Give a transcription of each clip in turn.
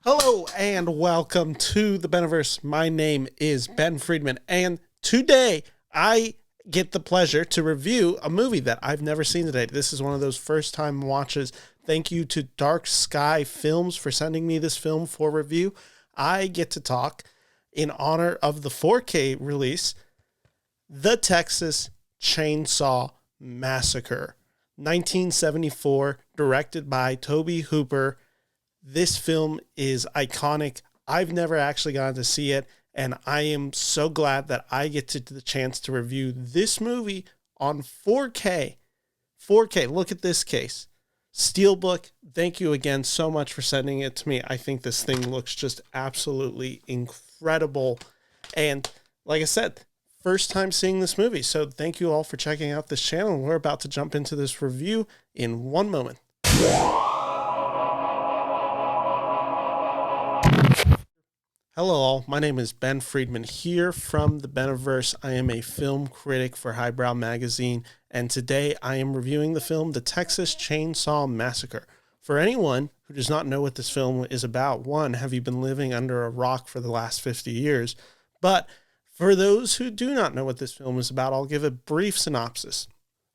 Hello and welcome to the Beniverse. My name is Ben Friedman, and today I get the pleasure to review a movie that I've never seen today. This is one of those first time watches. Thank you to Dark Sky Films for sending me this film for review. I get to talk in honor of the 4K release, The Texas Chainsaw Massacre, 1974, directed by Tobe Hooper. This film is iconic. I've never actually gotten to see it, and I am so glad that I get the chance to review this movie on 4K. 4K, look at this case. Steelbook, thank you again so much for sending it to me. I think this thing looks just absolutely incredible. And like I said, first time seeing this movie, so thank you all for checking out this channel. We're about to jump into this review in one moment. Hello all, my name is Ben Friedman here from the Beniverse. I am a film critic for Highbrow Magazine, and today I am reviewing the film The Texas Chainsaw Massacre. For anyone who does not know what this film is about, one, have you been living under a rock for the last 50 years? But for those who do not know what this film is about, I'll give a brief synopsis.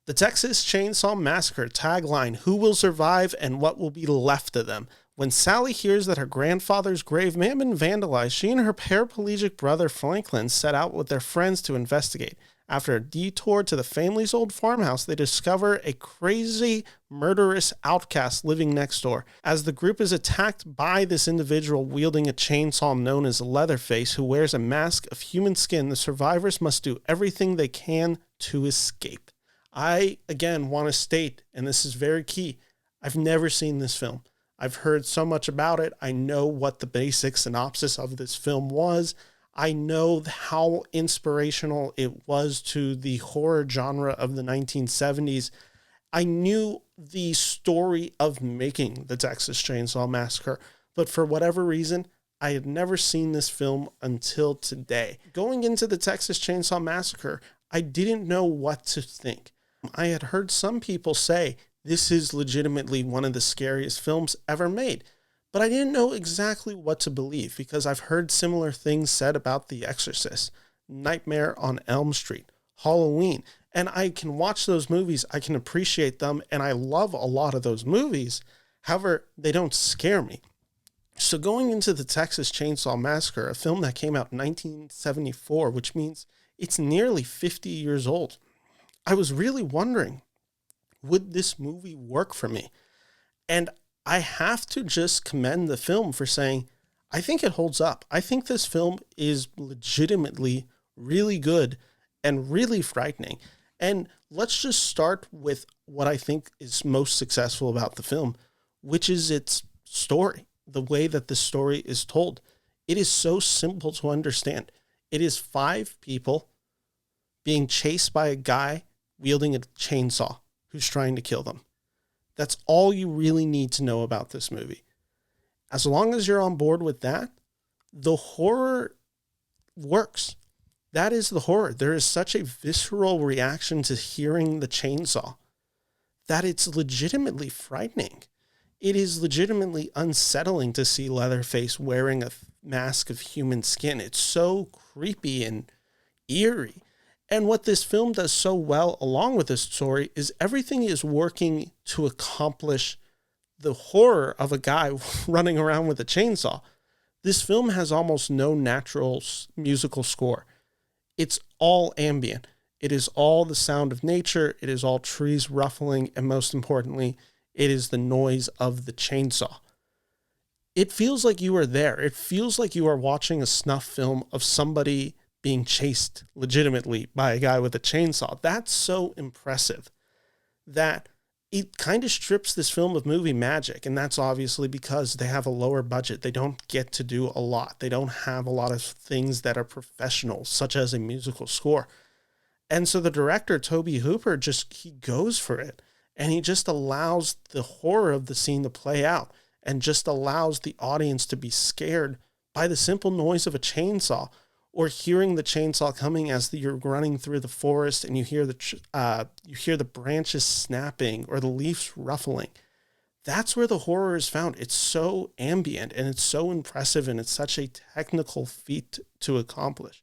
The Texas Chainsaw Massacre tagline, who will survive and what will be left of them? When Sally hears that her grandfather's grave may have been vandalized, she and her paraplegic brother Franklin set out with their friends to investigate. After a detour to the family's old farmhouse, they discover a crazy, murderous outcast living next door. As the group is attacked by this individual wielding a chainsaw known as Leatherface, who wears a mask of human skin, the survivors must do everything they can to escape. I, again, want to state, and this is very key, I've never seen this film. I've heard so much about it. I know what the basic synopsis of this film was. I know how inspirational it was to the horror genre of the 1970s. I knew the story of making the Texas Chainsaw Massacre, but for whatever reason, I had never seen this film until today. Going into the Texas Chainsaw Massacre, I didn't know what to think. I had heard some people say, this is legitimately one of the scariest films ever made. But I didn't know exactly what to believe because I've heard similar things said about The Exorcist, Nightmare on Elm Street, Halloween. And I can watch those movies, I can appreciate them, and I love a lot of those movies. However, they don't scare me. So going into the Texas Chainsaw Massacre, a film that came out in 1974, which means it's nearly 50 years old, I was really wondering, would this movie work for me? And I have to just commend the film for saying, I think it holds up. I think this film is legitimately really good and really frightening. And let's just start with what I think is most successful about the film, which is its story, the way that the story is told. It is so simple to understand. It is 5 people being chased by a guy wielding a chainsaw who's trying to kill them. That's all you really need to know about this movie. As long as you're on board with that, the horror works. That is the horror. There is such a visceral reaction to hearing the chainsaw that it's legitimately frightening. It is legitimately unsettling to see Leatherface wearing a mask of human skin. It's so creepy and eerie. And what this film does so well, along with this story, is everything is working to accomplish the horror of a guy running around with a chainsaw. This film has almost no natural musical score. It's all ambient. It is all the sound of nature. It is all trees ruffling. And most importantly, it is the noise of the chainsaw. It feels like you are there. It feels like you are watching a snuff film of somebody being chased legitimately by a guy with a chainsaw. That's so impressive that it kind of strips this film of movie magic. And that's obviously because they have a lower budget. They don't get to do a lot. They don't have a lot of things that are professional, such as a musical score. And so the director, Tobe Hooper, he goes for it. And he just allows the horror of the scene to play out and just allows the audience to be scared by the simple noise of a chainsaw, or hearing the chainsaw coming as you're running through the forest and you hear the branches snapping or the leaves ruffling. That's where the horror is found. It's so ambient and it's so impressive, and it's such a technical feat to accomplish.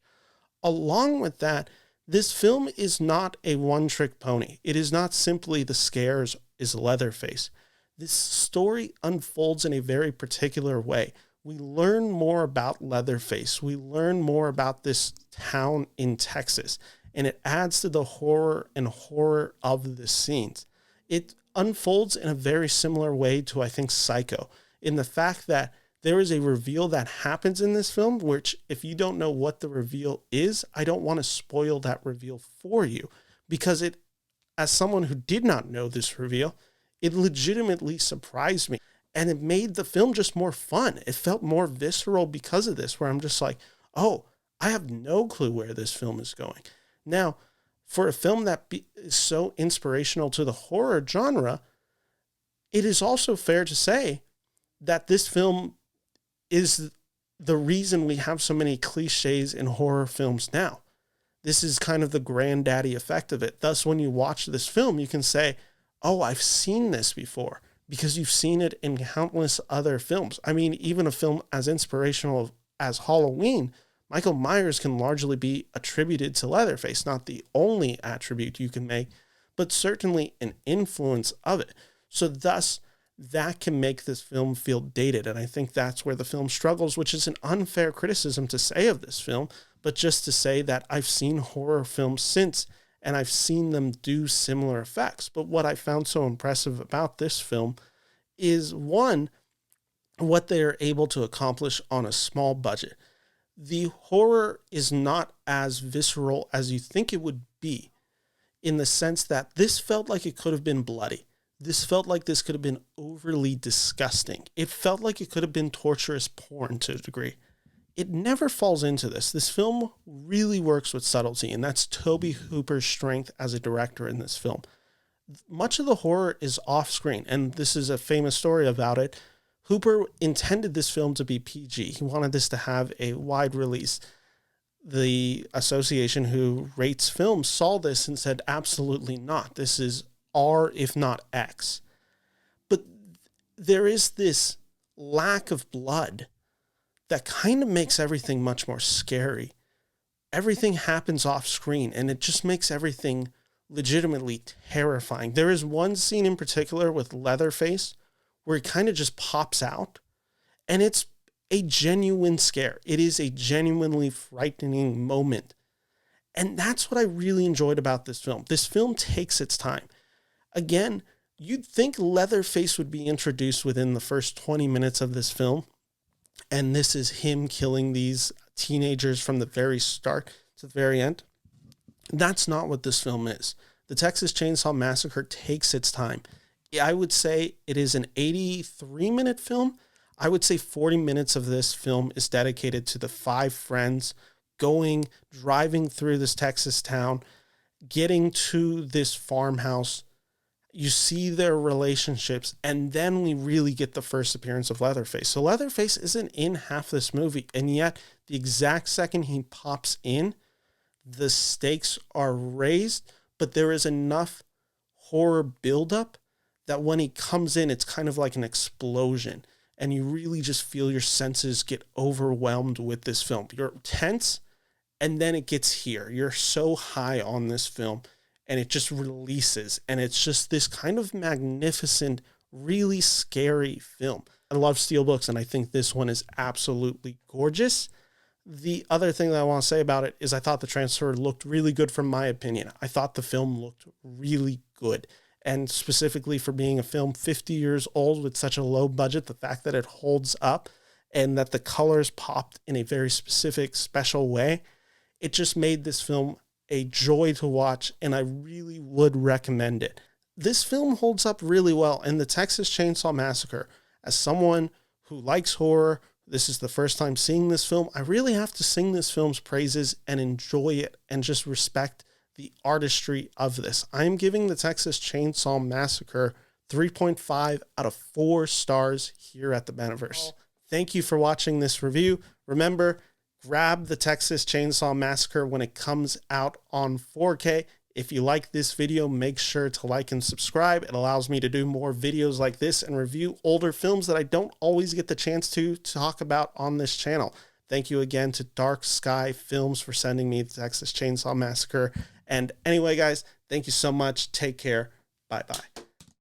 Along with that, this film is not a one-trick pony. It is not simply the scares is Leatherface. This story unfolds in a very particular way. We learn more about Leatherface. We learn more about this town in Texas, and it adds to the horror and horror of the scenes. It unfolds in a very similar way to, I think, Psycho, in the fact that there is a reveal that happens in this film, which if you don't know what the reveal is, I don't want to spoil that reveal for you, because it, as someone who did not know this reveal, it legitimately surprised me, and it made the film just more fun. It felt more visceral because of this, where I'm just like, oh, I have no clue where this film is going. Now, for a film that is so inspirational to the horror genre, it is also fair to say that this film is the reason we have so many cliches in horror films now. This is kind of the granddaddy effect of it. Thus, when you watch this film, you can say, oh, I've seen this before, because you've seen it in countless other films. I mean, even a film as inspirational as Halloween, Michael Myers can largely be attributed to Leatherface, not the only attribute you can make, but certainly an influence of it. So thus, that can make this film feel dated. And I think that's where the film struggles, which is an unfair criticism to say of this film, but just to say that I've seen horror films since, and I've seen them do similar effects. But what I found so impressive about this film is, one, what they're able to accomplish on a small budget. The horror is not as visceral as you think it would be, in the sense that this felt like it could have been bloody. This felt like this could have been overly disgusting. It felt like it could have been torturous porn to a degree. It never falls into this. This film really works with subtlety, and that's Tobe Hooper's strength as a director in this film. Much of the horror is off screen, and this is a famous story about it. Hooper intended this film to be PG. He wanted this to have a wide release. The association who rates films saw this and said, absolutely not. This is R, if not X. But there is this lack of blood that kind of makes everything much more scary. Everything happens off screen, and it just makes everything legitimately terrifying. There is one scene in particular with Leatherface where he kind of just pops out, and it's a genuine scare. It is a genuinely frightening moment. And that's what I really enjoyed about this film. This film takes its time. Again, you'd think Leatherface would be introduced within the first 20 minutes of this film, and this is him killing these teenagers from the very start to the very end. That's not what this film is. The Texas Chainsaw Massacre takes its time. I would say it is an 83-minute film. I would say 40 minutes of this film is dedicated to the five friends driving through this Texas town, getting to this farmhouse. You see their relationships, and then we really get the first appearance of Leatherface. So Leatherface isn't in half this movie, and yet the exact second he pops in, the stakes are raised, but there is enough horror buildup that when he comes in, it's kind of like an explosion, and you really just feel your senses get overwhelmed with this film. You're tense, and then it gets here. You're so high on this film, and it just releases, and it's just this kind of magnificent, really scary film. I love Steelbooks, and I think this one is absolutely gorgeous. The other thing that I want to say about it is I thought the transfer looked really good from my opinion. I thought the film looked really good, and specifically for being a film 50 years old with such a low budget, the fact that it holds up and that the colors popped in a very specific, special way, it just made this film a joy to watch, and I really would recommend it. This film holds up really well, and the Texas Chainsaw Massacre, as someone who likes horror, this is the first time seeing this film, I really have to sing this film's praises and enjoy it and just respect the artistry of this. I'm giving the Texas Chainsaw Massacre 3.5 out of 4 stars here at the Beneverse. Thank you for watching this review. Remember, grab the Texas Chainsaw Massacre when it comes out on 4K. If you like this video, make sure to like and subscribe. It allows me to do more videos like this and review older films that I don't always get the chance to talk about on this channel. Thank you again to Dark Sky Films for sending me the Texas Chainsaw Massacre. And anyway, guys, thank you so much. Take care. Bye-bye.